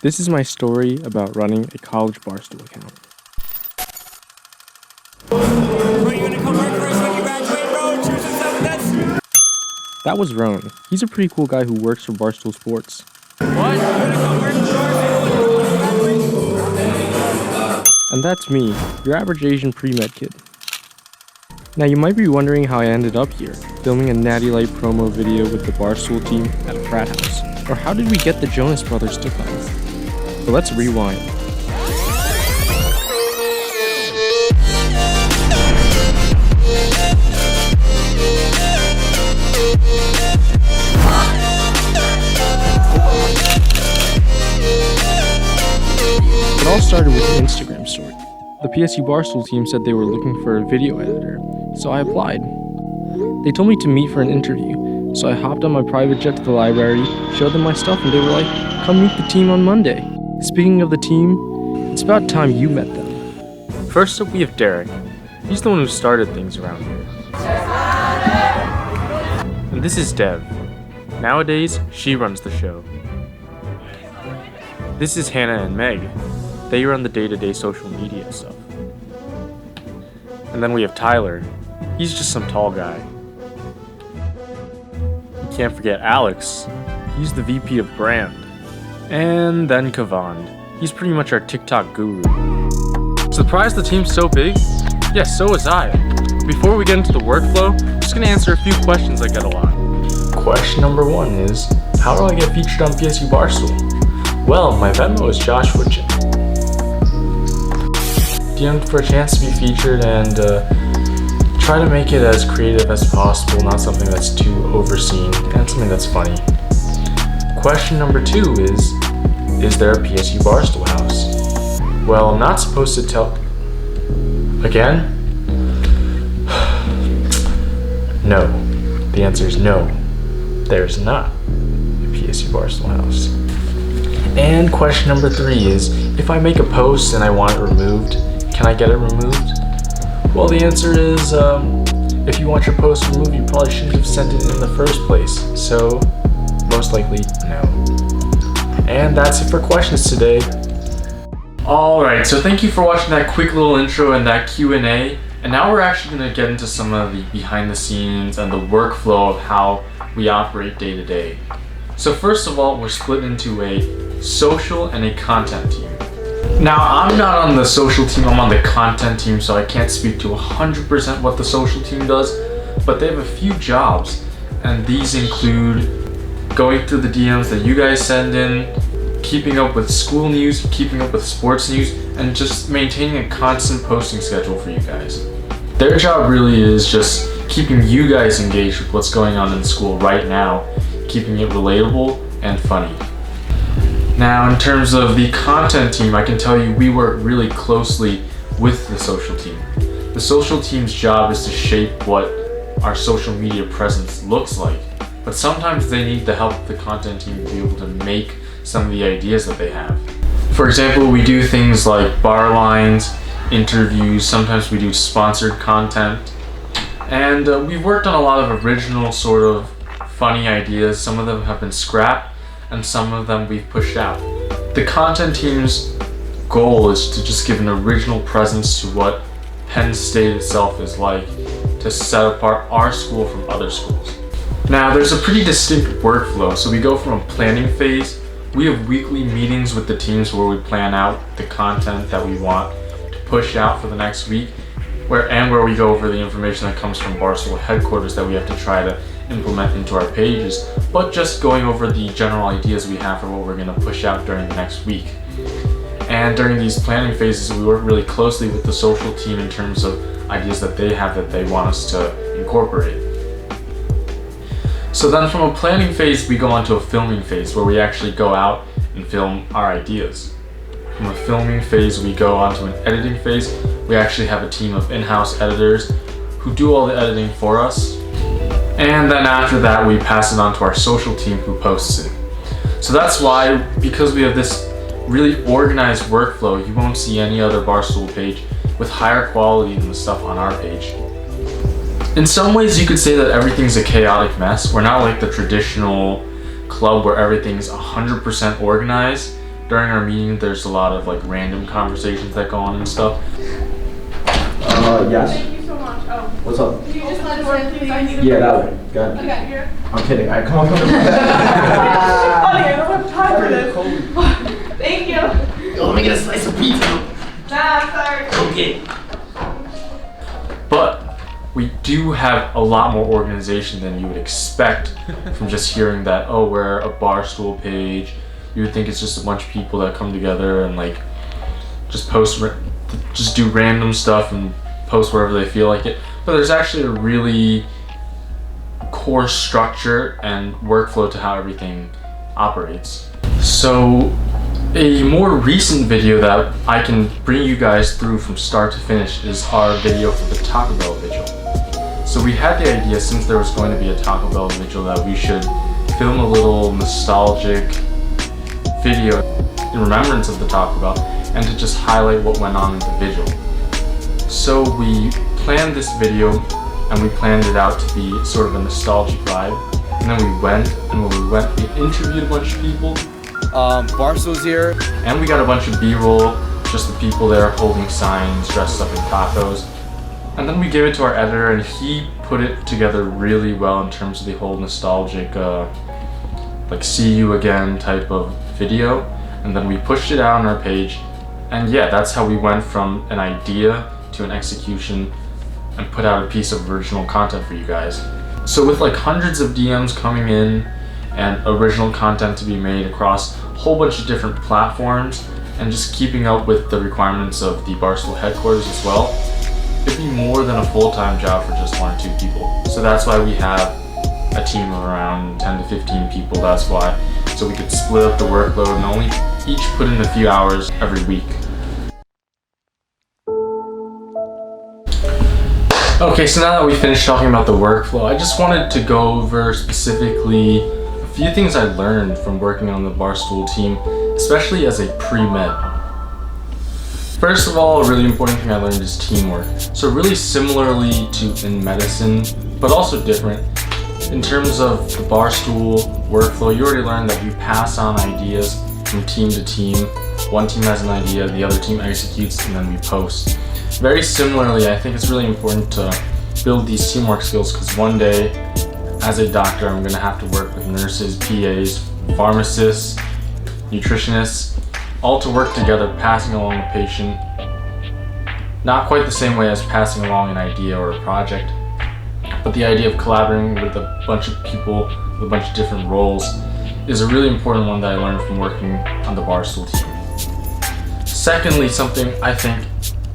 This is my story about running a college Barstool account. Are you gonna come work for us when you graduate, bro? Choose yourself this. That was Rone. He's a pretty cool guy who works for Barstool Sports. What? You gonna come work for Barstool when you graduate? And that's me, your average Asian pre-med kid. Now you might be wondering how I ended up here, filming a Natty Light promo video with the Barstool team at a frat house. Or how did we get the Jonas Brothers to come? But let's rewind. It all started with an Instagram story. The PSUBarstool team said they were looking for a video editor, so I applied. They told me to meet for an interview, so I hopped on my private jet to the library, showed them my stuff, and they were like, "Come meet the team on Monday." Speaking of the team, it's about time you met them. First up, we have Derek. He's the one who started things around here. And this is Dev. Nowadays, she runs the show. This is Hannah and Meg. They run the day-to-day social media stuff. And then we have Tyler. He's just some tall guy. You can't forget Alex. He's the VP of brand. And then Kavand. He's pretty much our TikTok guru. Surprised the team's so big? Yes, so was I. Before we get into the workflow, I'm just gonna answer a few questions I get a lot. Question number 1 is, how do I get featured on PSU Barstool? Well, my Venmo is Joshua Chen. DM'd for a chance to be featured and try to make it as creative as possible, not something that's too overseen, and something that's funny. Question number 2 is there a PSU Barstool house? Well, I'm not supposed to tell... Again? No. The answer is no. There's not a PSU Barstool house. And question number 3 is, if I make a post and I want it removed, can I get it removed? Well, the answer is, if you want your post removed, you probably shouldn't have sent it in the first place. So, most likely, no. And that's it for questions today. Alright, so thank you for watching that quick little intro and that Q&A. And now we're actually going to get into some of the behind the scenes and the workflow of how we operate day to day. So first of all, we're split into a social and a content team. Now, I'm not on the social team, I'm on the content team, so I can't speak to 100% what the social team does, but they have a few jobs, and these include going through the DMs that you guys send in, keeping up with school news, keeping up with sports news, and just maintaining a constant posting schedule for you guys. Their job really is just keeping you guys engaged with what's going on in school right now, keeping it relatable and funny. Now, in terms of the content team, I can tell you we work really closely with the social team. The social team's job is to shape what our social media presence looks like, but sometimes they need the help of the content team to be able to make some of the ideas that they have. For example, we do things like bar lines, interviews, sometimes we do sponsored content, and we've worked on a lot of original sort of funny ideas. Some of them have been scrapped, and some of them we've pushed out. The content team's goal is to just give an original presence to what Penn State itself is like, to set apart our school from other schools. Now, there's a pretty distinct workflow. So we go from a planning phase. We have weekly meetings with the teams where we plan out the content that we want to push out for the next week, where we go over the information that comes from Barstool headquarters that we have to try to implement into our pages, but just going over the general ideas we have for what we're going to push out during the next week. And during these planning phases, we work really closely with the social team in terms of ideas that they have that they want us to incorporate. So then from a planning phase, we go on to a filming phase where we actually go out and film our ideas. From a filming phase, we go on to an editing phase. We actually have a team of in-house editors who do all the editing for us. And then after that, we pass it on to our social team who posts it. So that's why, because we have this really organized workflow, you won't see any other Barstool page with higher quality than the stuff on our page. In some ways, you could say that everything's a chaotic mess. We're not like the traditional club where everything's 100% organized, during our meeting, there's a lot of like random conversations that go on and stuff. Yes. Thank you so much. Oh. What's up? Can you just let us in, please? I need to Yeah, that way. Go ahead. Okay, here. I'm kidding. All right, come on. Funny, I don't have time for this. Thank you. Yo, let me get a slice of pizza. Nah, I'm sorry. Okay. But we do have a lot more organization than you would expect from just hearing that, oh, we're a Barstool page. You would think it's just a bunch of people that come together and like just just do random stuff and post wherever they feel like it. But there's actually a really core structure and workflow to how everything operates. So a more recent video that I can bring you guys through from start to finish is our video for the Taco Bell Vigil. So we had the idea, since there was going to be a Taco Bell Vigil, that we should film a little nostalgic video in remembrance of the Taco Bell and to just highlight what went on in the vigil. So we planned this video and we planned it out to be sort of a nostalgic vibe. And then we went, and when we went, we interviewed a bunch of people. Barstool's here. And we got a bunch of B-roll, just the people there holding signs, dressed up in tacos. And then we gave it to our editor and he put it together really well in terms of the whole nostalgic, like see you again type of video. And then we pushed it out on our page. And yeah, that's how we went from an idea to an execution and put out a piece of original content for you guys. So with like hundreds of DMs coming in and original content to be made across a whole bunch of different platforms and just keeping up with the requirements of the Barstool headquarters as well, it'd be more than a full-time job for just 1 or 2 people. So that's why we have a team of around 10 to 15 people, that's why. So we could split up the workload and only each put in a few hours every week. Okay, so now that we finished talking about the workflow, I just wanted to go over specifically a few things I learned from working on the Barstool team, especially as a pre-med. First of all, a really important thing I learned is teamwork. So really similarly to in medicine, but also different. In terms of the Barstool workflow, you already learned that we pass on ideas from team to team. One team has an idea, the other team executes, and then we post. Very similarly, I think it's really important to build these teamwork skills because one day, as a doctor, I'm going to have to work with nurses, PAs, pharmacists, nutritionists, all to work together, passing along a patient. Not quite the same way as passing along an idea or a project, but the idea of collaborating with a bunch of people with a bunch of different roles is a really important one that I learned from working on the Barstool team. Secondly, something I think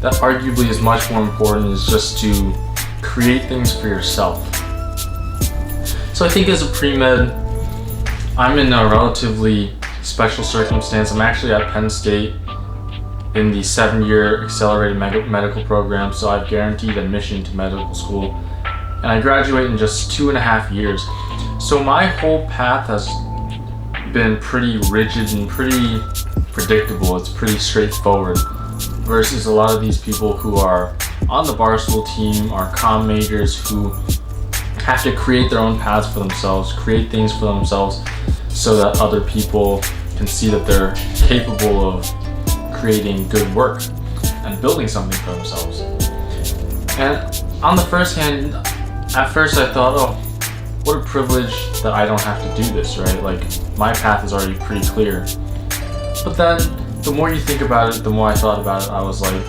that arguably is much more important is just to create things for yourself. So I think as a pre-med, I'm in a relatively special circumstance. I'm actually at Penn State in the 7-year accelerated medical program, so I've guaranteed admission to medical school. And I graduate in just 2.5 years. So my whole path has been pretty rigid and pretty predictable. It's pretty straightforward. Versus a lot of these people who are on the Barstool team are comm majors who have to create their own paths for themselves, create things for themselves so that other people can see that they're capable of creating good work and building something for themselves. And on the first hand, at first I thought, oh, what a privilege that I don't have to do this, right? Like, my path is already pretty clear. But then, the more you think about it, the more I thought about it, I was like,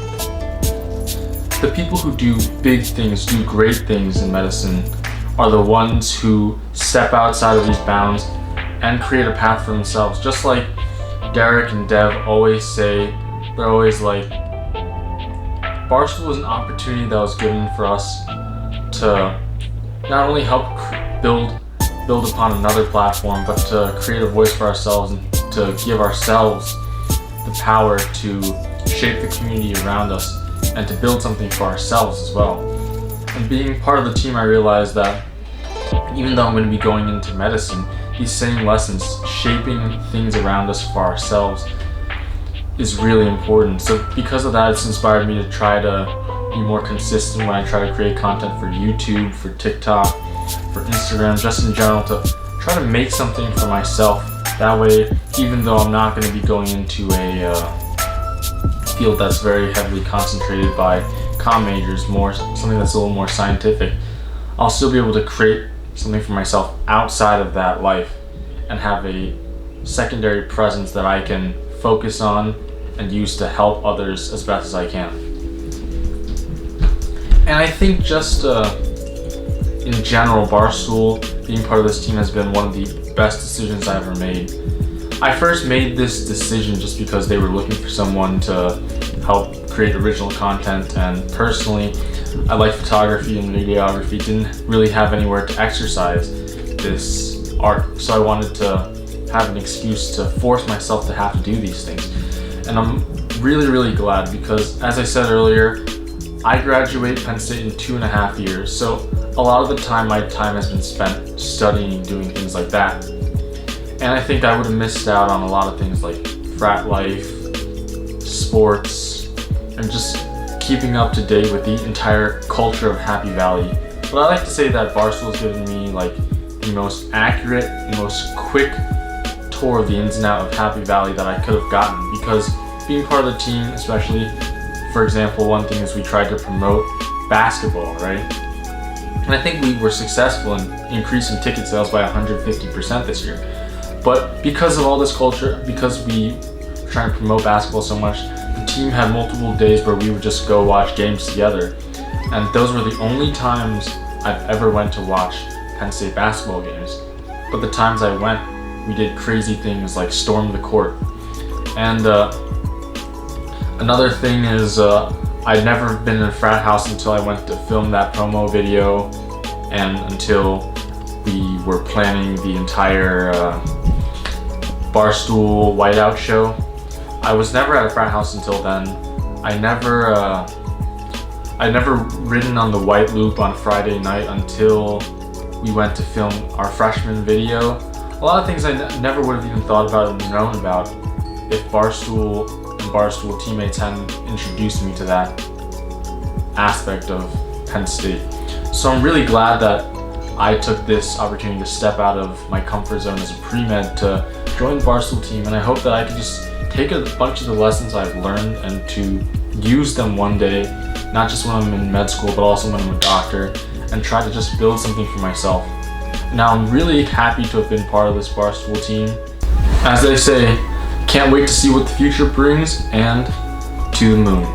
the people who do big things, do great things in medicine, are the ones who step outside of these bounds and create a path for themselves. Just like Derek and Dev always say, they're always like, Barstool was an opportunity that was given for us to not only help build upon another platform, but to create a voice for ourselves and to give ourselves the power to shape the community around us and to build something for ourselves as well. And being part of the team, I realized that even though I'm going to be going into medicine, these same lessons, shaping things around us for ourselves, is really important. So because of that, it's inspired me to try to be more consistent when I try to create content for YouTube, for TikTok, for Instagram, just in general, to try to make something for myself That way, even though I'm not going to be going into a field that's very heavily concentrated by comm majors, something that's a little more scientific, I'll still be able to create something for myself outside of that life and have a secondary presence that I can focus on and use to help others as best as I can. And I think just in general, Barstool, being part of this team has been one of the best decisions I ever made. I first made this decision just because they were looking for someone to help create original content, and personally, I like photography and videography, didn't really have anywhere to exercise this art, so I wanted to have an excuse to force myself to have to do these things. And I'm really glad because, as I said earlier, I graduate Penn State in 2.5 years, so a lot of the time my time has been spent studying, doing things like that. And I think I would have missed out on a lot of things like frat life, sports, and just keeping up to date with the entire culture of Happy Valley. But I like to say that Barstool has given me like the most accurate, the most quick tour of the ins and outs of Happy Valley that I could have gotten, because being part of the team, especially, for example, one thing is we tried to promote basketball, right? And I think we were successful in increasing ticket sales by 150% this year. But because of all this culture, because we were trying to promote basketball so much, the team had multiple days where we would just go watch games together. And those were the only times I've ever went to watch Penn State basketball games. But the times I went, we did crazy things like storm the court. And another thing is, I'd never been in a frat house until I went to film that promo video and until we were planning the entire Barstool whiteout show. I was never at a frat house until then. I'd never ridden on the white loop on Friday night until we went to film our freshman video. A lot of things I never would have even thought about and known about if Barstool and Barstool teammates hadn't introduced me to that aspect of Penn State. So I'm really glad that I took this opportunity to step out of my comfort zone as a pre-med to join the Barstool team, and I hope that I can just take a bunch of the lessons I've learned and to use them one day, not just when I'm in med school, but also when I'm a doctor, and try to just build something for myself. Now I'm really happy to have been part of this Barstool team. As they say, can't wait to see what the future brings, and to the moon.